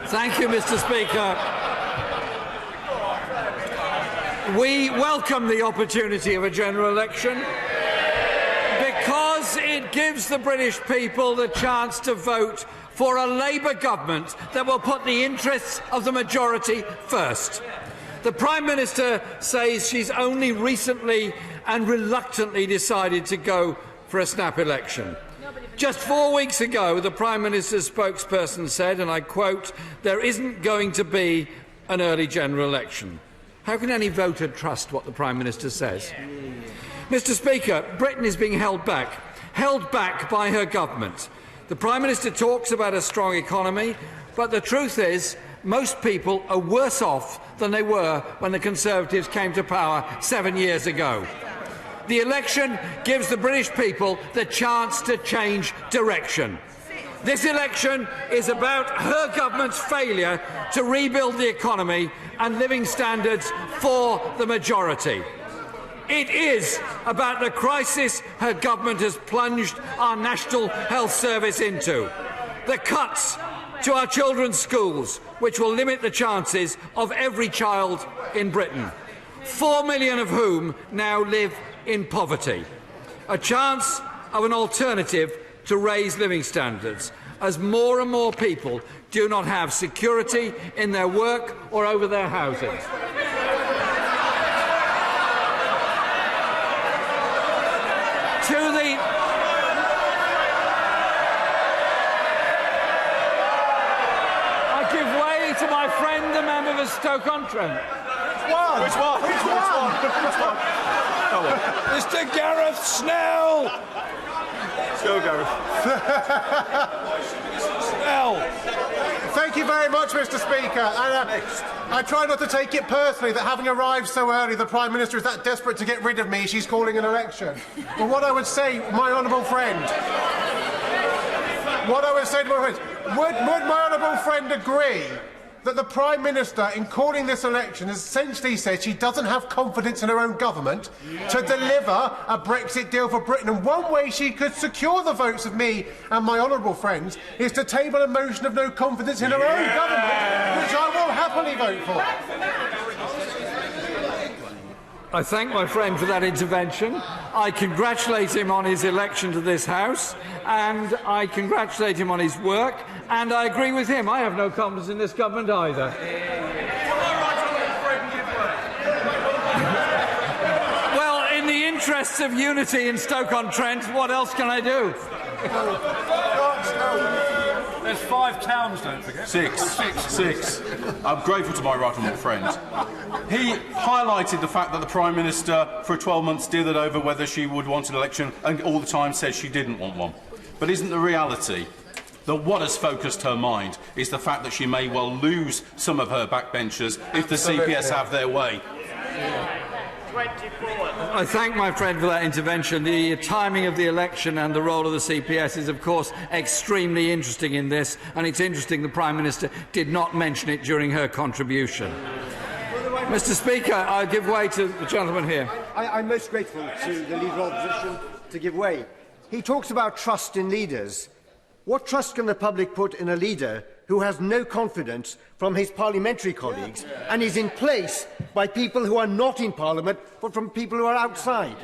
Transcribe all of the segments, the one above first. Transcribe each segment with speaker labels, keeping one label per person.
Speaker 1: Thank you, Mr. Speaker. We welcome the opportunity of a general election because it gives the British people the chance to vote for a Labour government that will put the interests of the majority first. The Prime Minister says she's only recently and reluctantly decided to go for a snap election. Just 4 weeks ago, the Prime Minister's spokesperson said, and I quote, "There isn't going to be an early general election." How can any voter trust what the Prime Minister says? Mr. Speaker, Britain is being held back by her government. The Prime Minister talks about a strong economy, but the truth is most people are worse off than they were when the Conservatives came to power 7 years ago. The election gives the British people the chance to change direction. This election is about her government's failure to rebuild the economy and living standards for the majority. It is about the crisis her government has plunged our National Health Service into, the cuts to our children's schools, which will limit the chances of every child in Britain, 4 million of whom now live in poverty, a chance of an alternative to raise living standards, as more and more people do not have security in their work or over their housing. I give way to my friend, the member for Stoke-on-Trent.
Speaker 2: Which one?
Speaker 1: Mr. Gareth Snell.
Speaker 2: Go, Gareth.
Speaker 1: Snell.
Speaker 3: Thank you very much, Mr. Speaker. And, I try not to take it personally that having arrived so early, the Prime Minister is that desperate to get rid of me, she's calling an election. But what I would say, my honourable friend, would my honourable friend agree that the Prime Minister, in calling this election, has essentially said she doesn't have confidence in her own government to deliver a Brexit deal for Britain? And one way she could secure the votes of me and my honourable friends is to table a motion of no confidence in her own government, which I will happily vote for.
Speaker 1: I thank my friend for that intervention. I congratulate him on his election to this House, and I congratulate him on his work, and I agree with him. I have no confidence in this government either. Well, in the interests of unity in Stoke-on-Trent, what else can I do?
Speaker 2: There's 5 towns, don't forget.
Speaker 4: Six. I'm grateful to my right honourable friend. He highlighted the fact that the Prime Minister, for 12 months, dithered over whether she would want an election and all the time said she didn't want one. But isn't the reality that what has focused her mind is the fact that she may well lose some of her backbenchers if the CPS have their way?
Speaker 1: I thank my friend for that intervention. The timing of the election and the role of the CPS is, of course, extremely interesting in this, and it's interesting the Prime Minister did not mention it during her contribution. Mr. Speaker, I give way to the gentleman here.
Speaker 5: I'm most grateful to the Leader of the Opposition to give way. He talks about trust in leaders. What trust can the public put in a leader who has no confidence from his parliamentary colleagues and is in place by people who are not in Parliament but from people who are outside?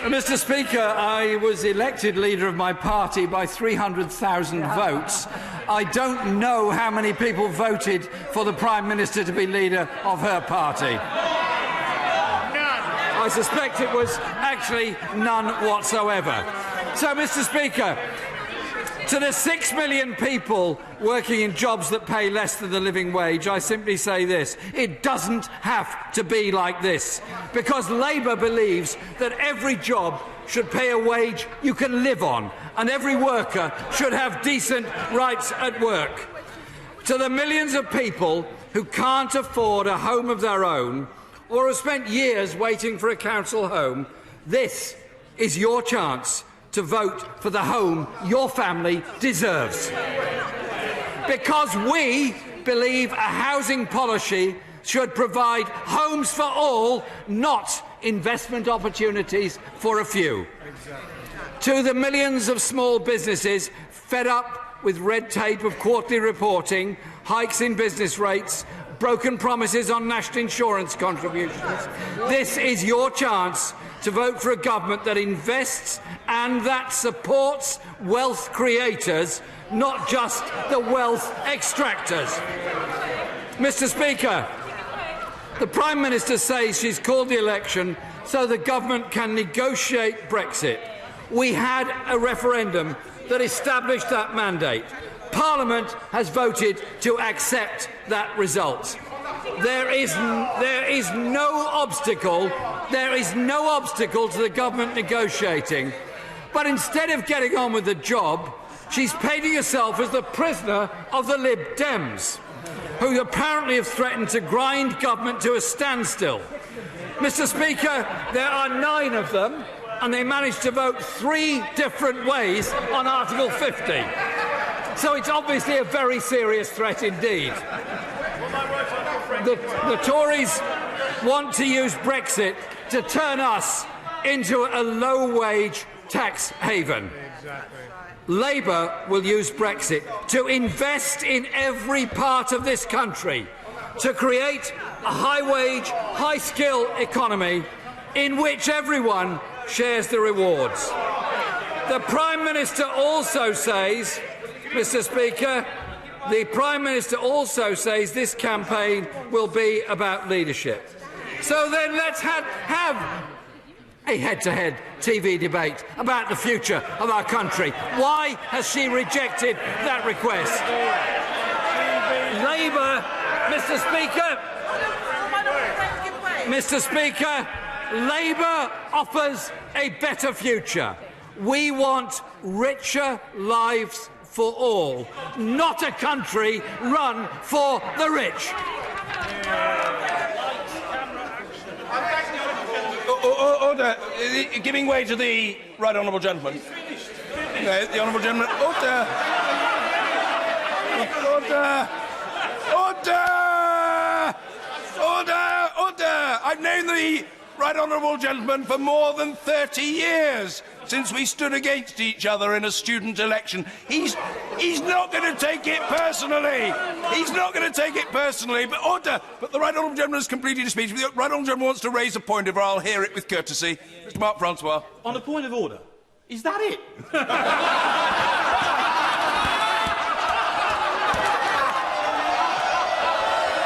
Speaker 1: Mr. Speaker, I was elected leader of my party by 300,000 votes. I don't know how many people voted for the Prime Minister to be leader of her party. I suspect it was actually none whatsoever. So, Mr. Speaker, to the 6 million people working in jobs that pay less than the living wage, I simply say this: it doesn't have to be like this, because Labour believes that every job should pay a wage you can live on, and every worker should have decent rights at work. To the millions of people who can't afford a home of their own or have spent years waiting for a council home, this is your chance to vote for the home your family deserves. Because we believe a housing policy should provide homes for all, not investment opportunities for a few. To the millions of small businesses fed up with red tape of quarterly reporting, hikes in business rates, broken promises on national insurance contributions. This is your chance to vote for a government that invests and that supports wealth creators, not just the wealth extractors. Mr. Speaker, the Prime Minister says she's called the election so the government can negotiate Brexit. We had a referendum that established that mandate. Parliament has voted to accept that result. There is no obstacle to the government negotiating. But instead of getting on with the job, she's painting herself as the prisoner of the Lib Dems, who apparently have threatened to grind government to a standstill. Mr. Speaker, there are 9 of them, and they managed to vote 3 different ways on Article 50. So it's obviously a very serious threat indeed. The Tories want to use Brexit to turn us into a low-wage tax haven. Labour will use Brexit to invest in every part of this country, to create a high-wage, high-skill economy in which everyone shares the rewards. The Prime Minister also says, Mr. Speaker, the Prime Minister also says this campaign will be about leadership. So then let's have a head-to-head TV debate about the future of our country. Why has she rejected that request? Labour, Mr. Speaker, Labour offers a better future. We want richer lives for all, not a country run for the rich.
Speaker 6: Order. Giving way to the right honourable gentleman. The honourable gentleman. Order. Order. Order. Order. Order. I've known the right honourable gentleman for more than 30 years, since we stood against each other in a student election. He's not going to take it personally. He's not going to take it personally. But order. But the right honourable gentleman has completed his speech. If the right honourable gentleman wants to raise a point, if I'll hear it with courtesy. Mr. Mark Francois.
Speaker 7: On a point of order. Is that it?